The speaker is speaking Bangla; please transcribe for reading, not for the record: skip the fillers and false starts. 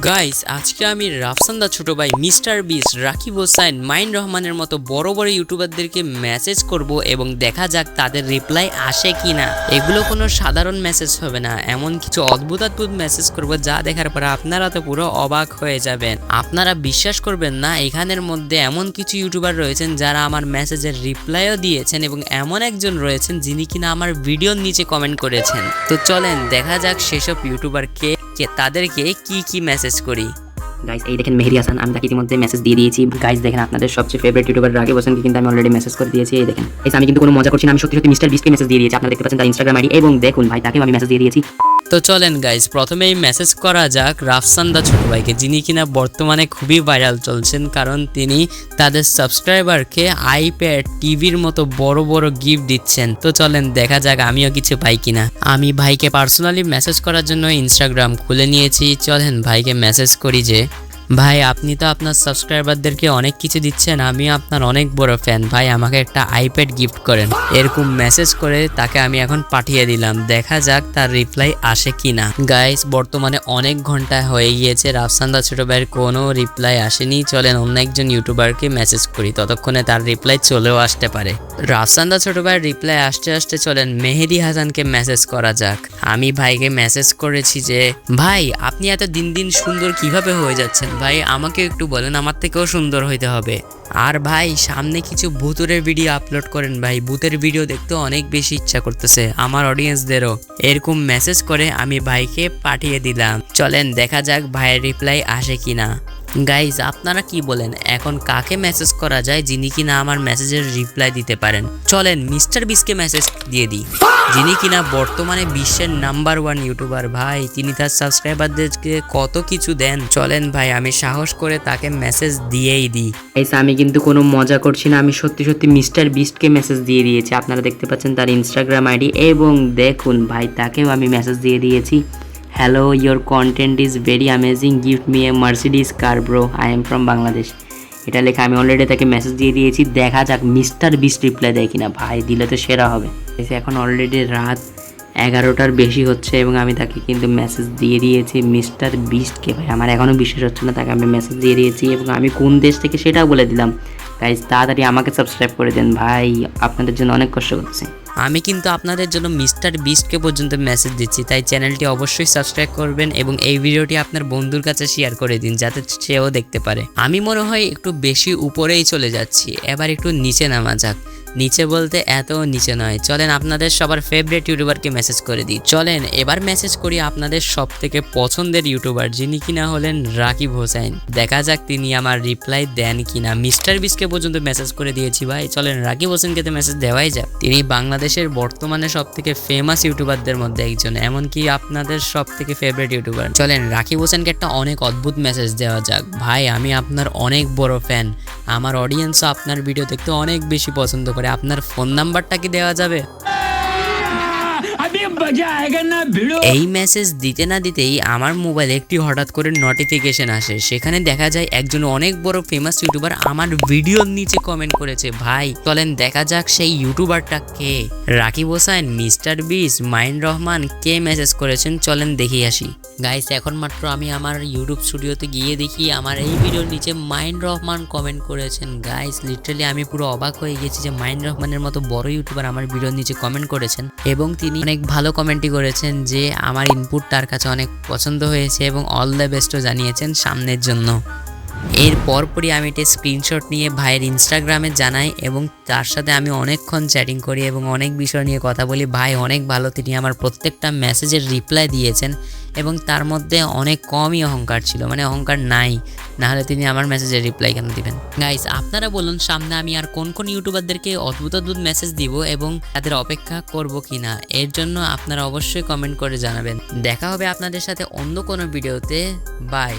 গাইস আজকে আমি রাফসান দা ছোট ভাই মিস্টার বিস রাকিব হোসাইন মাইন রহমানের মতো বড় বড় ইউটিউবারদেরকে মেসেজ করব এবং দেখা যাক তাদের রিপ্লাই আসে কিনা। এগুলো কোনো সাধারণ মেসেজ হবে না, এমন কিছু অদ্ভুত অদ্ভুত মেসেজ করব যা দেখার পর আপনারা তো পুরো অবাক হয়ে যাবেন। আপনারা বিশ্বাস করবেন না, এখানের মধ্যে এমন কিছু ইউটিউবার রয়েছেন যারা আমার মেসেজের রিপ্লাইও দিয়েছেন এবং এমন একজন রয়েছেন যিনি কিনা আমার ভিডিওর নিচে কমেন্ট করেছেন। তো চলেন দেখা যাক সেসব ইউটিউবারকে তাদেরকে কি মেসেজ করি। গাইস এই দেখেন মেহেদি হাসান, আমি তাকে ইতিমধ্যে মেসেজ দিয়ে দিয়েছি। গাইস দেখেন আপনাদের সবচেয়ে ফেভারিট ইউটিউবার রাকিব হোসেনকে কিন্তু আমি অলরেডি মেসেজ করে দিয়েছি। এই দেখেন গাইস, আমি কিন্তু কোনো মজা করছি না, আমি সত্যি সত্যি মিস্টার বিস্টকে মেসেজ দিয়ে দিয়েছি। আপনারা দেখতে পাচ্ছেন তার ইনস্টাগ্রাম আইডি এবং দেখুন ভাই তাকেও আমি মেসেজ দিয়ে দিয়েছি। তো চলেন গাইস প্রথমেই মেসেজ করা যাক রাফসান দা ছোট ভাইকে, যিনি কিনা বর্তমানে খুবই ভাইরাল চলছেন, কারণ তিনি তাদের সাবস্ক্রাইবারকে আইপ্যাড টিভির মতো বড় বড় গিফট দিচ্ছেন। তো চলেন দেখা যাক আমিও কিছু পাই কিনা। আমি ভাইকে পার্সোনালি মেসেজ করার জন্য ইনস্টাগ্রাম খুলে নিয়েছি। চলেন ভাইকে মেসেজ করি যে ভাই আপনি তো আপনার সাবস্ক্রাইবারদেরকে অনেক কিছু দিচ্ছেন, আমি আপনার অনেক বড় ফ্যান, ভাই আমাকে একটা আইপ্যাড গিফট করেন। এরকম মেসেজ করে তাকে আমি এখন পাঠিয়ে দিলাম, দেখা যাক তার রিপ্লাই আসে কিনা। গাইস বর্তমানে অনেক ঘন্টা হয়ে গিয়েছে, রাফসান দা ছোট ভাইয়ের কোনো রিপ্লাই আসেনি। চলেন অন্য একজন ইউটিউবারকে মেসেজ করি, ততক্ষণে তার রিপ্লাই চলেও আসতে পারে। রাফসান দা ছোট ভাইয়ের রিপ্লাই আসতে চলেন মেহেদি হাসানকে মেসেজ করা যাক। আমি ভাইকে মেসেজ করেছি যে ভাই আপনি এত দিন দিন সুন্দর কিভাবে হয়ে যাচ্ছেন, ভাই আমাকে একটু বলেন, আমার থেকেও সুন্দর হইতে হবে। আর ভাই সামনে কিছু ভূতের ভিডিও আপলোড করেন, ভাই ভূতের ভিডিও দেখতে অনেক বেশি ইচ্ছা করতেছে আমার অডিয়েন্সদেরও। এরকম মেসেজ করে আমি ভাইকে পাঠিয়ে দিলাম। চলেন দেখা যাক ভাইয়ের রিপ্লাই আসে কিনা। গাইজ আপনারা কি বলেন, এখন কাকে মেসেজ করা যায় যিনি কিনা আমার মেসেজের রিপ্লাই দিতে পারেন? চলেন মিস্টার বিসকে মেসেজ দিয়ে দিই, যিনি কিনা বর্তমানে বিশ্বের নাম্বার 1 ইউটিউবার। ভাই তিনি তার সাবস্ক্রাইবারদেরকে কত কিছু দেন। চলেন ভাই আমি সাহস করে তাকে মেসেজ দিয়েই দিই। গাইস আমি কিন্তু কোনো মজা করছি না, আমি সত্যি সত্যি মিস্টার বিস্টকে মেসেজ দিয়ে দিয়েছি। আপনারা দেখতে পাচ্ছেন তার ইনস্টাগ্রাম আইডি এবং দেখুন ভাই তাকেও আমি মেসেজ দিয়ে দিয়েছি। Hello, your content is very amazing, gift me a Mercedes car bro, I am from Bangladesh. এটা লেখা আমি অলরেডি তাকে মেসেজ দিয়ে দিয়েছি, দেখা যাক মিস্টার বিস্ট রিপ্লাই দেয় কিনা। ভাই দিলে তো সেরা হবে। এখন অলরেডি রাত 11টার বেশি হচ্ছে এবং আমি তাকে কিন্তু মেসেজ দিয়ে দিয়েছি মিস্টার বিস্টকে। ভাই আমার এখনও বিশ্বাস হচ্ছে না, তাকে আমি মেসেজ দিয়ে দিয়েছি এবং আমি কোন দেশ থেকে সেটাও বলে দিলাম। গাইজ তাড়াতাড়ি আমাকে সাবস্ক্রাইব করে দেন ভাই, আপনাদের জন্য অনেক কষ্ট করতেছি। আমি কিন্তু আপনাদের জন্য মিস্টার বিস্টকে পর্যন্ত মেসেজ দিচ্ছি, তাই চ্যানেলটি অবশ্যই সাবস্ক্রাইব করবেন এবং এই ভিডিওটি আপনার বন্ধুর কাছে শেয়ার করে দিন যাতে সেও দেখতে পারে। আমি মনে হয় একটু বেশি উপরেই চলে যাচ্ছি, এবার একটু নিচে নামা যাক। নিচে বলতে এত নিচে নয়। চলেন আপনাদের সবার ফেভারিট ইউটিউবারকে মেসেজ করে দিই। চলেন এবার মেসেজ করি আপনাদের সব থেকে পছন্দের ইউটিউবার, যিনি কিনা হলেন রাকিব হোসাইন। দেখা যাক তিনি আমার রিপ্লাই দেন কিনা। মিস্টার বিসকে পর্যন্ত মেসেজ করে দিয়েছি ভাই, চলেন রাকিব হোসেনকে তো মেসেজ দেওয়াই যাক। তিনি বাংলাদেশের বর্তমানে সব থেকে ফেমাস ইউটিউবারদের মধ্যে একজন, এমনকি আপনাদের সব থেকে ফেভারিট ইউটিউবার। চলেন রাকিব হোসেনকে একটা অনেক অদ্ভুত মেসেজ দেওয়া যাক। ভাই আমি আপনার অনেক বড় ফ্যান, আমার অডিয়েন্সও আপনার ভিডিও দেখতে অনেক বেশি পছন্দ করে, আপনার ফোন নাম্বারটা কি দেওয়া যাবে? এই মেসেজ দিতে না দিতেই আমার মোবাইলে একটি হঠাৎ করে নোটিফিকেশন আসে, সেখানে দেখা যায় একজন অনেক বড় ফেমাস ইউটিউবার আমার ভিডিওর নিচে কমেন্ট করেছে। ভাই চলেন দেখা যাক সেই ইউটিউবারটা কে। রাকিব হোসাইন, মিস্টার বিস, মাইন রহমান কে মেসেজ করেছেন চলেন দেখি আসি। গাইস এখন মাত্র আমি আমার ইউটিউব স্টুডিওতে গিয়ে দেখি আমার এই ভিডিওর নিচে মাইন রহমান কমেন্ট করেছেন। গাইস লিটারালি আমি পুরো অবাক হয়ে গেছি যে মাইন রহমানের মতো বড় ইউটিউবার আমার ভিডিওর নিচে কমেন্ট করেছেন এবং তিনি অনেক ভালো কমেন্টই করেছেন যে আমার ইনপুট তার কাছে অনেক পছন্দ হয়েছে এবং অল দ্য বেস্টও জানিয়েছেন সামনের জন্য। এর পরপরই আমি একটা স্ক্রিনশট নিয়ে ভাইয়ের ইনস্টাগ্রামে জানাই এবং তার সাথে আমি অনেকক্ষণ চ্যাটিং করি এবং অনেক বিষয় নিয়ে কথা বলি। ভাই অনেক ভালো, তিনি আমার প্রত্যেকটা মেসেজের রিপ্লাই দিয়েছেন এবং তার মধ্যে অনেক কমই অহংকার ছিল, মানে অহংকার নাই, নাহলে তিনি আমার মেসেজের রিপ্লাই কেন দিবেন? গাইস আপনারা বলুন সামনে আমি আর কোন কোন ইউটিউবারদেরকে অদ্ভুত অদ্ভুত মেসেজ দিব এবং তাদের অপেক্ষা করব কিনা, এর জন্য আপনারা অবশ্যই কমেন্ট করে জানাবেন। দেখা হবে আপনাদের সাথে অন্য কোনো ভিডিওতে। বাই।